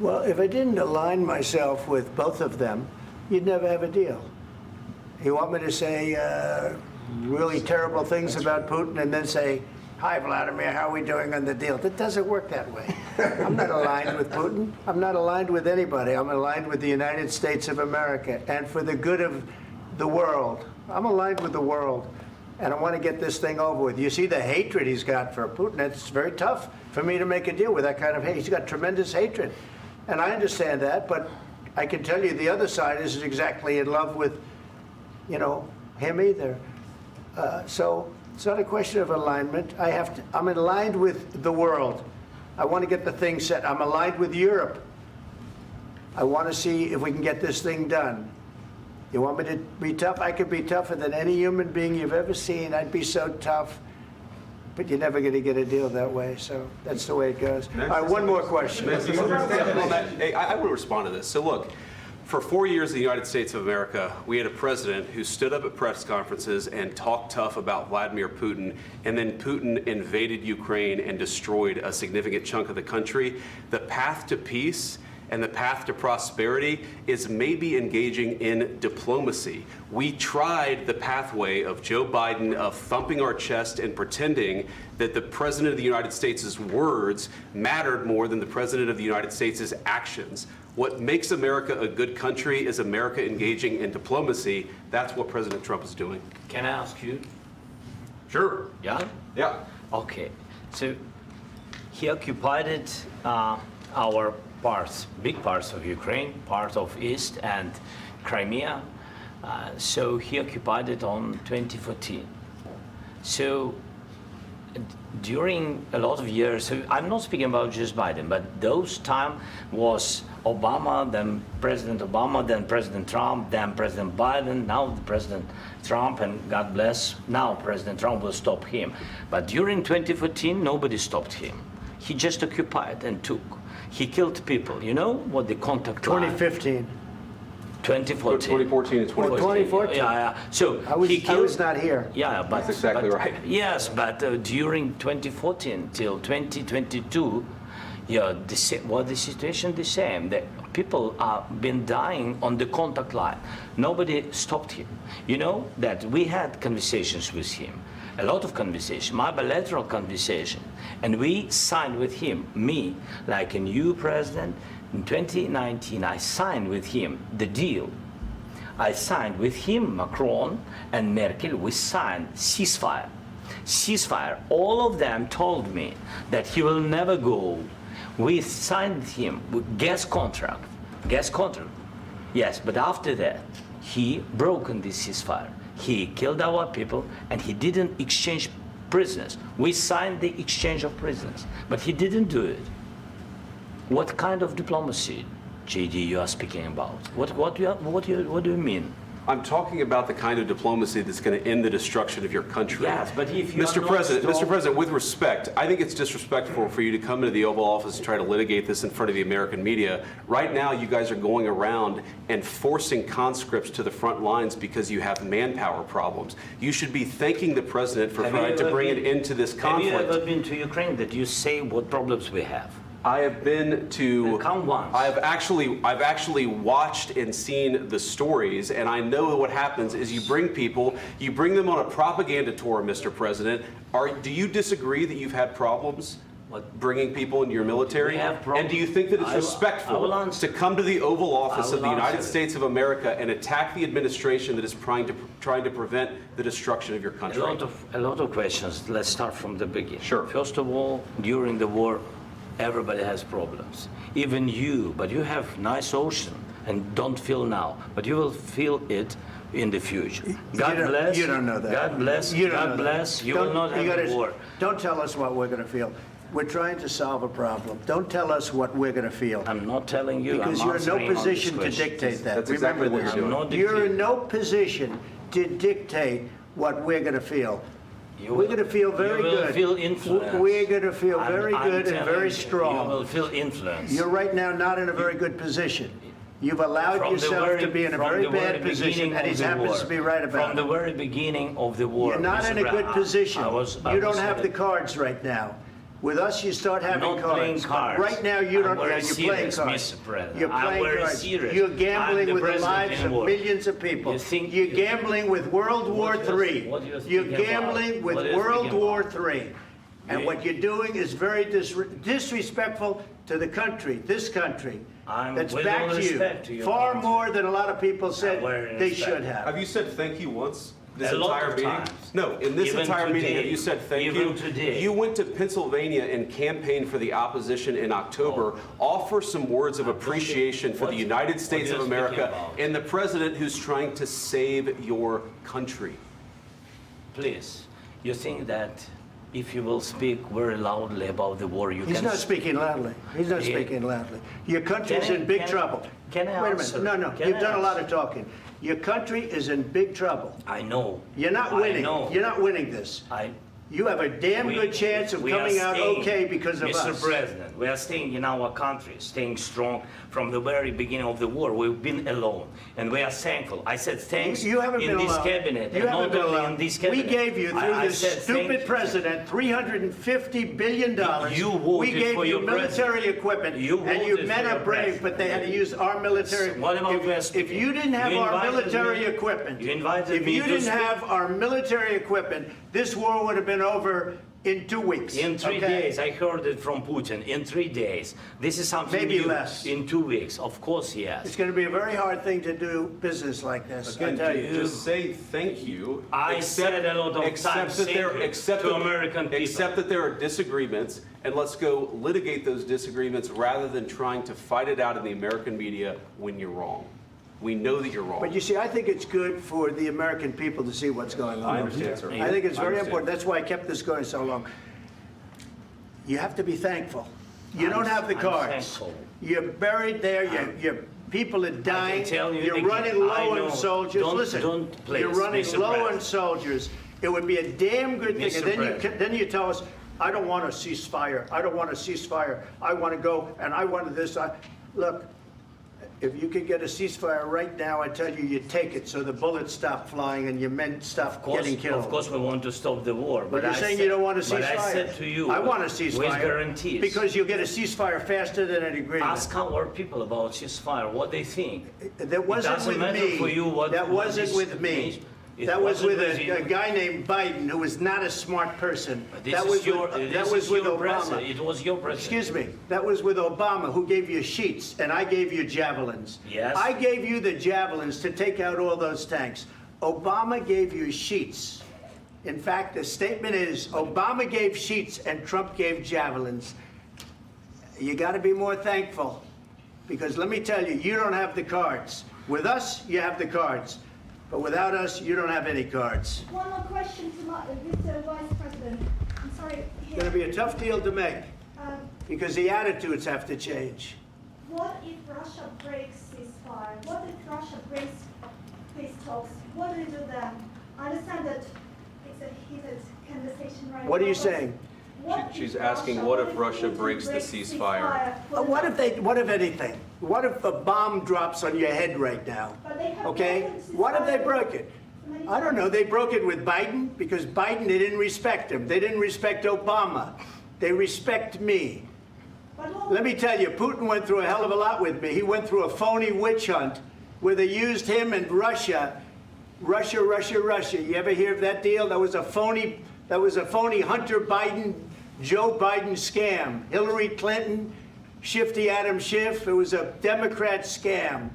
Well, if I didn't align myself with both of them, you'd never have a deal. You want me to say really terrible things about Putin and then say, "Hi, Vladimir, how are we doing on the deal?" That doesn't work that way. I'm not aligned with Putin. I'm not aligned with anybody. I'm aligned with the United States of America. And for the good of the world, I'm aligned with the world. And I want to get this thing over with. You see the hatred he's got for Putin. It's very tough for me to make a deal with that kind of hate. He's got tremendous hatred. And I understand that, but I can tell you the other side isn't exactly in love with, him either. So it's not a question of alignment. I'm aligned with the world. I want to get the thing set. I'm aligned with Europe. I want to see if we can get this thing done. You want me to be tough? I could be tougher than any human being you've ever seen. I'd be so tough. But you're never going to get a deal that way. So that's the way it goes. All right, one more question. Hey, I would respond to this. So look, for 4 years in the United States of America, we had a president who stood up at press conferences and talked tough about Vladimir Putin, and then Putin invaded Ukraine and destroyed a significant chunk of the country. The path to peace and the path to prosperity is maybe engaging in diplomacy. We tried the pathway of Joe Biden of thumping our chest and pretending that the President of the United States' words mattered more than the President of the United States' actions. What makes America a good country is America engaging in diplomacy. That's what President Trump is doing. Can I ask you? Sure. Yeah? Yeah. Okay. So he occupied our parts, big parts of Ukraine, part of East and Crimea. So he occupied it on 2014. So during a lot of years, so I'm not speaking about just Biden, but those time was Obama, then President Obama, then President Trump, then President Biden, now President Trump, and God bless, now President Trump will stop him. But during 2014, nobody stopped him. He just occupied and took. He killed people. You know what the contact line? 2015. 2014. 2014 and 2015. 2014. Yeah. So I was not here. Yeah, but that's exactly right. Yes, but during 2014 till 2022, the situation the same. The people have been dying on the contact line. Nobody stopped him. You know that we had conversations with him, a lot of conversation, my bilateral conversation, and we signed with him, me, like a new president. In 2019, I signed with him the deal. I signed with him, Macron and Merkel, we signed ceasefire. Ceasefire. All of them told me that he will never go. We signed with him with gas contract. Gas contract. Yes, but after that, he broken this ceasefire. He killed our people and he didn't exchange prisoners. We signed the exchange of prisoners, but he didn't do it. What kind of diplomacy, JD, you are speaking about? What do you mean? I'm talking about the kind of diplomacy that's going to end the destruction of your country. Yes, but if you Mr. President, with respect, I think it's disrespectful for you to come into the Oval Office and try to litigate this in front of the American media. Right now, you guys are going around and forcing conscripts to the front lines because you have manpower problems. You should be thanking the President for trying to bring an end to this conflict. Have you ever been to Ukraine that you say what problems we have? I have been to. Count once. I've actually watched and seen the stories, and I know what happens is you bring them on a propaganda tour, Mr. President. Do you disagree that you've had problems bringing people into your military? And do you think that it's respectful to come to the Oval Office of the United States of America and attack the administration that is trying to prevent the destruction of your country? A lot of questions. Let's start from the beginning. Sure. First of all, during the war, everybody has problems, even you, but you have nice ocean and don't feel now, but you will feel it in the future. God bless. You don't know that. God bless. God bless. You will not have a war. Don't tell us what we're going to feel. We're trying to solve a problem. Don't tell us what we're going to feel. I'm not telling you. Because you're in no position to dictate that. That's exactly what you're doing. You're in no position to dictate what we're going to feel. We're going to feel very good. You will feel influence. We're going to feel very good and very strong. You will feel influence. You're right now not in a very good position. You've allowed yourself to be in a very bad position, and he happens to be right about it. From the very beginning of the war. You're not in a good position. You don't have the cards right now. With us, you start having Not playing cards. cards. Right now, you I'm don't. very You're playing serious, cards. Mr. President. You're I'm playing very cards. serious. You're I'm gambling the with the president lives in of war. millions of people. You think- You're gambling with World War What you're- III. what you're You're speaking gambling about? with What you're World speaking War about? III. And You- what you're doing is very disrespectful to the country, this country. I'm That's with back all to respect to you. your Far country. more than a lot of people said very they respect. should have. Have you said thank you once? This A lot entire of meeting? times. No, in this Even entire meeting, today. have you said thank you? Even today. You went to Pennsylvania and campaigned for the opposition in October. Offer some words of appreciation for the United States what of you're America speaking about. and the president who's trying to save your country. Please, you think that if you will speak very loudly about the war, you He's can... not speaking loudly. He's not Yeah. speaking loudly. Your country's Can I- in big can- trouble. can I Wait a answer? minute. No, Can you've I done a lot answer? of talking. Your country is in big trouble. I know. You're not I winning. know. You're not winning this. You have a damn good chance of we are coming out staying, okay because of Mr. us. President, we are staying in our country, staying strong from the very beginning of the war. We've been alone, and we are thankful. I said thanks You haven't in been this alone. cabinet, You and haven't not been only alone. in this We cabinet. gave you, through I this said thank stupid you. president, $350 billion. You voted We gave for you your military president. equipment, You and you voted men for are your brave, president. but they had to use our military. What about West? If you didn't have You our invited military me- equipment, you invited if me you to didn't speak. have our military equipment, this war would have been over in 2 weeks. In 3 okay? days, I heard it from Putin. In 3 days, this is something Maybe new. less. In 2 weeks, of course, yes. It's going to be a very hard thing to do business like this. I Again, tell you. just say thank you. I said a lot of accept times that thank there, you accept to that- American people. Accept that there are disagreements, and let's go litigate those disagreements rather than trying to fight it out in the American media when you're wrong. We know that you're wrong. But you see, I think it's good for the American people to see what's going on. I understand, sir. I think it's I very understand. important. That's why I kept this going so long. You have to be thankful. You don't have the I'm cards. thankful. You're buried there. Your people are dying. tell you You're again, running I low know. on soldiers. Don't- Listen, don't please, you're running Mr. low on President. soldiers. It would be a damn good thing. Mr. And then President. then you tell us, I don't want a ceasefire. I don't want a ceasefire. I want to go and I want this. Look, if you could get a ceasefire right now, I tell you, you take it so the bullets stop flying and your men stop getting killed. Of course, we want to stop the war. But you're I saying said- you don't want a ceasefire. But I said to you, I want a ceasefire. with guarantees. Because you'll get a ceasefire faster than an agreement. Ask our people about ceasefire, what they think. That wasn't doesn't with matter me. for you what- That what wasn't is- with me. It That was wasn't with with you. a guy named Biden, who was not a smart person. This That is was your, with, this that is was with your Obama. president. It was your president. Excuse me. That was with Obama, who gave you sheets, and I gave you javelins. Yes. I gave you the javelins to take out all those tanks. Obama gave you sheets. In fact, the statement is Obama gave sheets and Trump gave javelins. You got to be more thankful, because let me tell you, you don't have the cards. With us, you have the cards. But without us, you don't have any cards. One more question to Mr. Vice President. I'm sorry. It's going to be a tough deal to make, Um, because the attitudes have to change. what if Russia breaks ceasefire? What if Russia breaks peace talks? What do you do then? I understand that it's a heated conversation right now. What are you but saying? what She's if asking, Russia- what if Russia Putin breaks the ceasefire? What if anything? What if a bomb drops on your head right now? But they have Okay? broken ceasefire What if they broke it? many I don't know. They broke it with Biden, because Biden, they didn't respect him. They didn't respect Obama. They respect me. But what- Let me tell you, Putin went through a hell of a lot with me. He went through a phony witch hunt where they used him and Russia. Russia. You ever hear of that deal? That was a phony Hunter Biden, Joe Biden scam. Hillary Clinton, Shifty Adam Schiff. It was a Democrat scam.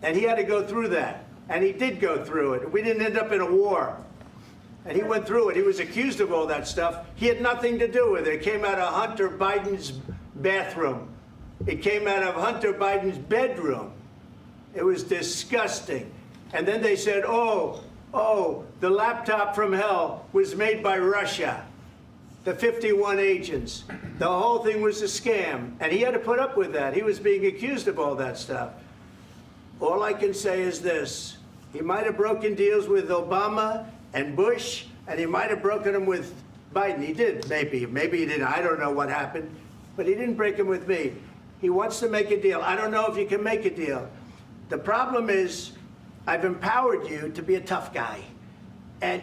And he had to go through that. And he did go through it. We didn't end up in a war. And he went through it. He was accused of all that stuff. He had nothing to do with it. It came out of Hunter Biden's bathroom. It came out of Hunter Biden's bedroom. It was disgusting. And then they said, oh, the laptop from hell was made by Russia. The 51 agents. The whole thing was a scam. And he had to put up with that. He was being accused of all that stuff. All I can say is this. He might have broken deals with Obama and Bush, and he might have broken them with Biden. He did, maybe. Maybe he didn't. I don't know what happened. But he didn't break them with me. He wants to make a deal. I don't know if you can make a deal. The problem is, I've empowered you to be a tough guy. And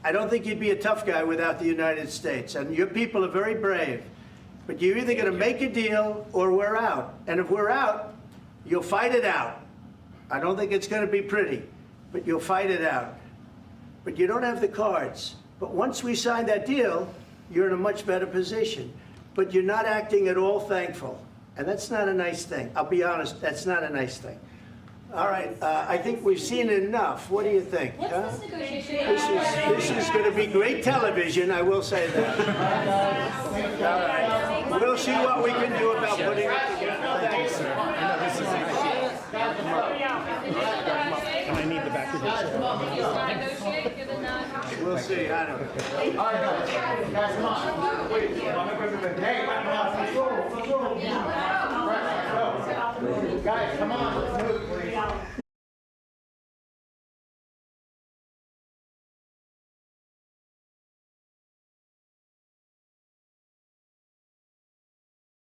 I don't think you'd be a tough guy without the United States. And your people are very brave. But you're either going to make a deal or we're out. And if we're out, you'll fight it out. I don't think it's going to be pretty, but you'll fight it out. But you don't have the cards. But once we sign that deal, you're in a much better position. But you're not acting at all thankful. And that's not a nice thing. I'll be honest, that's not a nice thing. All right, I think we've seen enough. What do you think? What's huh? this negotiation? This is going to be great television, I will say that. All right. We'll see what we can do about putting it together. Thank you, sir. And I need the back of your chair. We'll see. I don't know. Guys, come on.